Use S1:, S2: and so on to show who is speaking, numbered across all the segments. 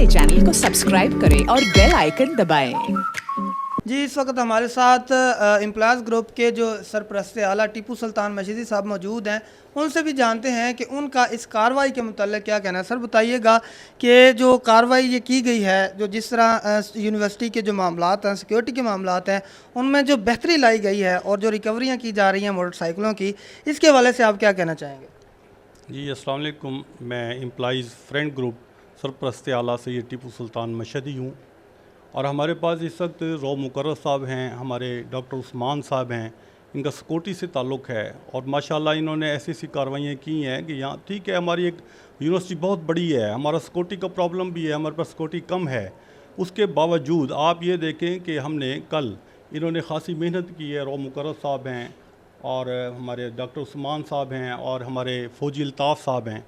S1: हमारे चैनल को सब्सक्राइब करें और बेल आइकन दबाएं।
S2: जी, इस वक्त हमारे साथ इम्प्लाज ग्रुप के जो सरपरस्त आला टीपू सुल्तान मशीदी साहब मौजूद हैं। उनसे भी जानते हैं कि उनका इस कार्रवाई के मुताल्लिक़ क्या कहना है। सर बताइएगा कि जो कार्रवाई ये की गई है, जो जिस तरह यूनिवर्सिटी के जो मामलात हैं, सिक्योरिटी के मामलात हैं, उनमें जो बेहतरी लाई गई है और जो रिकवरियाँ की जा रही हैं मोटरसाइकिलों की, इसके हवाले से आप क्या कहना चाहेंगे?
S3: जी अस्सलाम वालेकुम। मैं एम्प्लॉइज़ फ्रेंड ग्रुप सरपरस्त आला से ये टीपू सुल्तान मशहदी हूँ और हमारे पास इस वक्त रौ मुकर्रर साहब हैं, हमारे डॉक्टर उस्मान साहब हैं, इनका सिक्योरिटी से ताल्लुक़ है और माशाल्लाह इन्होंने ऐसी ऐसी कार्रवाइयाँ की हैं कि यहाँ ठीक है, हमारी एक यूनिवर्सिटी बहुत बड़ी है, हमारा सिक्योरिटी का प्रॉब्लम भी है, हमारे पास सिक्योरिटी कम है। उसके बावजूद आप ये देखें कि हमने कल इन्होंने ख़ासी मेहनत की है। रौ मुकर्रर साहब हैं और हमारे डॉक्टर उस्मान साहब हैं और हमारे फ़ौजी अल्ताफ़ साहब हैं,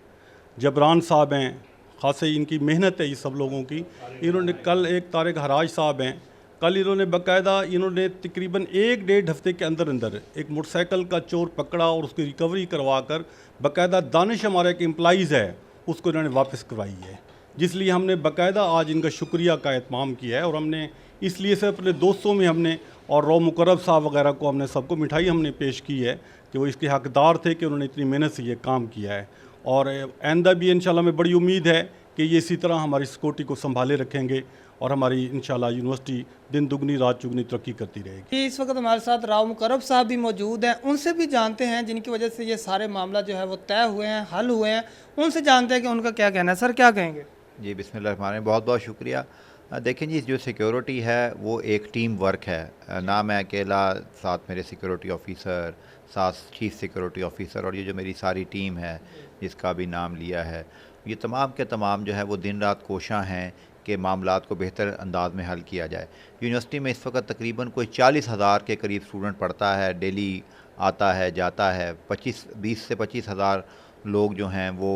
S3: जबरान साहब हैं, ख़ासी इनकी मेहनत है ये सब लोगों की। इन्होंने कल एक तारिक हराज साहब हैं, कल इन्होंने बाकायदा इन्होंने तकरीबन 1-1.5 हफ़्ते के अंदर अंदर एक मोटरसाइकिल का चोर पकड़ा और उसकी रिकवरी करवा कर बाकायदा दानिश हमारा एक एम्प्लॉइज़ है उसको इन्होंने वापस करवाई है, जिसलिए हमने बाकायदा आज इनका शुक्रिया का एहतमाम किया है। और हमने इसलिए से अपने दोस्तों में हमने और रौ मुकर्रब साहब वगैरह को हमने सबको मिठाई हमने पेश की है कि वो इसके हकदार थे कि उन्होंने इतनी मेहनत से ये काम किया है। और आइंदा भी इंशाल्लाह में बड़ी उम्मीद है कि ये इसी तरह हमारी सिक्योरिटी को संभाले रखेंगे और हमारी इंशाल्लाह यूनिवर्सिटी दिन दुगनी रात चुगनी तरक्की करती रहेगी।
S2: इस वक्त हमारे साथ राव मुकर्रब साहब भी मौजूद हैं, उनसे भी जानते हैं जिनकी वजह से ये सारे मामला जो है वो तय हुए हैं, हल हुए हैं। उनसे जानते हैं कि उनका क्या कहना है। सर क्या कहेंगे?
S4: जी बिस्मिल्लाह रहमान, बहुत बहुत शुक्रिया। देखें जी, जो सिक्योरिटी है वो एक टीम वर्क है, ना मैं अकेला, साथ मेरे सिक्योरिटी ऑफिसर, साथ चीफ सिक्योरिटी ऑफिसर और ये जो मेरी सारी टीम है जिसका भी नाम लिया है, ये तमाम के तमाम जो है वो दिन रात कोशां हैं कि मामलात को बेहतर अंदाज में हल किया जाए। यूनिवर्सिटी में इस वक्त तकरीबन कोई 40,000 के करीब स्टूडेंट पढ़ता है, डेली आता है जाता है। 20 से 25,000 लोग जो हैं वो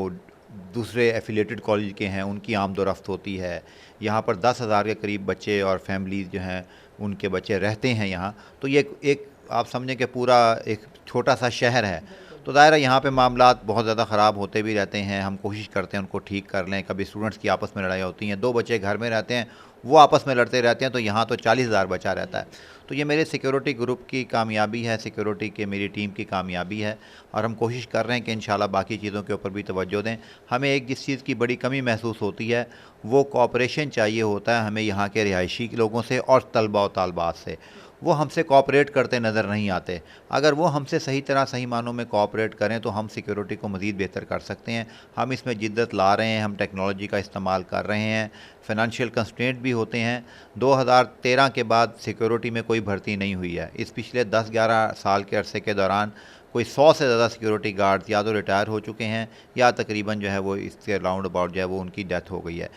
S4: दूसरे एफिलेटेड कॉलेज के हैं, उनकी आमदोरफ्त होती है। यहाँ पर 10,000 के करीब बच्चे और फैमिलीज़ जो हैं उनके बच्चे रहते हैं यहाँ। तो ये एक आप समझें कि पूरा एक छोटा सा शहर है। तो दायरा यहाँ पे मामलात बहुत ज़्यादा ख़राब होते भी रहते हैं, हम कोशिश करते हैं उनको ठीक कर लें। कभी स्टूडेंट्स की आपस में लड़ाई होती हैं, 2 बच्चे घर में रहते हैं, वो आपस में लड़ते रहते हैं, तो यहाँ तो 40,000 बचा रहता है। तो ये मेरे सिक्योरिटी ग्रुप की कामयाबी है, सिक्योरिटी के मेरी टीम की कामयाबी है और हम कोशिश कर रहे हैं कि इंशाल्लाह बाकी चीज़ों के ऊपर भी तवज्जो दें। हमें एक जिस चीज़ की बड़ी कमी महसूस होती है वो कोऑपरेशन चाहिए होता है हमें यहाँ के रिहायशी लोगों से और तलबा और तालबात से। वो हमसे कोऑपरेट करते नज़र नहीं आते। अगर वो हमसे सही तरह सही मानों में कोऑपरेट करें तो हम सिक्योरिटी को मज़ीद बेहतर कर सकते हैं। हम इसमें जिद्दत ला रहे हैं, हम टेक्नोलॉजी का इस्तेमाल कर रहे हैं, फ़ाइनेंशियल कंस्ट्रेंट भी होते हैं। 2013 के बाद सिक्योरिटी में कोई भर्ती नहीं हुई है। इस पिछले 10-11 साल के अरसे के दौरान कोई 100 से ज़्यादा सिक्योरिटी गार्ड्स या तो रिटायर हो चुके हैं या तकरीबन जो है वो इसके राउंड अबाउट जो है वो उनकी डेथ हो गई है।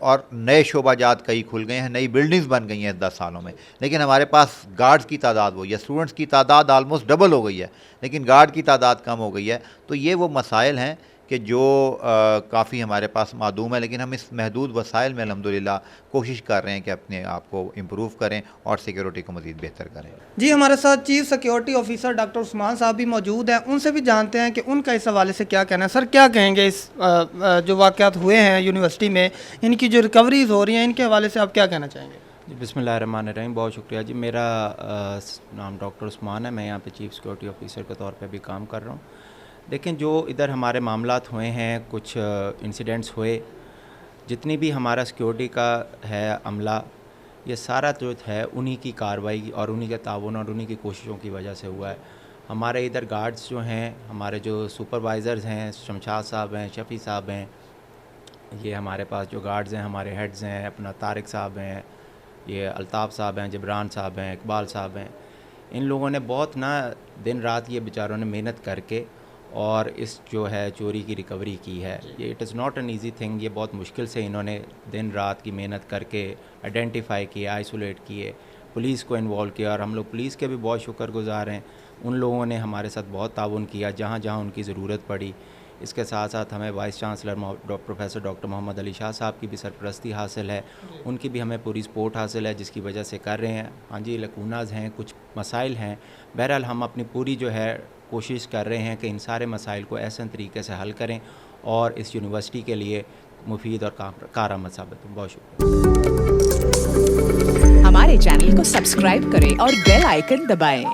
S4: और नए शोबाजात कई खुल गए हैं, नई बिल्डिंग्स बन गई हैं 10 सालों में, लेकिन हमारे पास गार्ड्स की तादाद वही है। स्टूडेंट्स की तादाद आलमोस्ट डबल हो गई है, लेकिन गार्ड की तादाद कम हो गई है। तो ये वो मसाइल हैं कि जो काफ़ी हमारे पास मादूम है, लेकिन हम इस महदूद वसाइल में अल्हम्दुलिल्लाह कोशिश कर रहे हैं कि अपने आप को इम्प्रूव करें और सिक्योरिटी को मज़ीद बेहतर करें।
S2: जी, हमारे साथ chief security officer doctor Usman साहब भी मौजूद हैं, उनसे भी जानते हैं कि उनका इस हवाले से क्या कहना है। सर क्या कहेंगे इस जो वाक़यात हुए हैं यूनिवर्सिटी में, इनकी जो रिकवरीज हो रही हैं, इनके हवाले से आप क्या कहना चाहेंगे?
S5: जी बिस्मिल्लाहिर्रहमानिर्रहीम, बहुत शुक्रिया जी। मेरा नाम डॉक्टर उस्मान है, मैं यहाँ पे चीफ सिक्योरिटी ऑफिसर के तौर पे भी काम कर रहा हूँ। देखें, जो इधर हमारे मामलात हुए हैं, कुछ इंसिडेंट्स हुए, जितनी भी हमारा सिक्योरिटी का है अमला, ये सारा जो है उन्हीं की कार्रवाई और उन्हीं के ताउन और उन्हीं की कोशिशों की वजह से हुआ है। हमारे इधर गार्ड्स जो हैं, हमारे जो सुपरवाइज़र्स हैं, शमशाद साहब हैं, शफ़ी साहब हैं, ये हमारे पास जो गार्ड्स हैं, हमारे हेड्स हैं, अपना तारिक साहब हैं, ये अल्ताफ़ साहब हैं, जबरान साहब हैं, इकबाल साहब हैं। इन लोगों ने बहुत ना दिन रात ये बेचारों ने मेहनत करके और इस जो है चोरी की रिकवरी की है। ये it is not an easy thing. ये बहुत मुश्किल से इन्होंने दिन रात की मेहनत करके आइडेंटिफाई किए, आइसोलेट किए, पुलिस को इन्वॉल्व किया और हम लोग पुलिस के भी बहुत शुक्रगुज़ार हैं। उन लोगों ने हमारे साथ बहुत ताउन किया जहाँ जहाँ उनकी ज़रूरत पड़ी। इसके साथ साथ हमें vice chancellor professor doctor Mohammad Ali Shah साहब की भी सरपरस्ती हासिल है, उनकी भी हमें पूरी सपोर्ट हासिल है, जिसकी वजह से कर रहे हैं। हाँ जी, लकूनाज हैं, कुछ मसाइल हैं, बहरहाल हम अपनी पूरी जो है कोशिश कर रहे हैं कि इन सारे मसाइल को ऐसे तरीके से हल करें और इस यूनिवर्सिटी के लिए मुफीद और कारआमद साबित हूँ। बहुत शुक्रिया।
S1: हमारे चैनल को सब्सक्राइब करें और बेल आइकन दबाएं।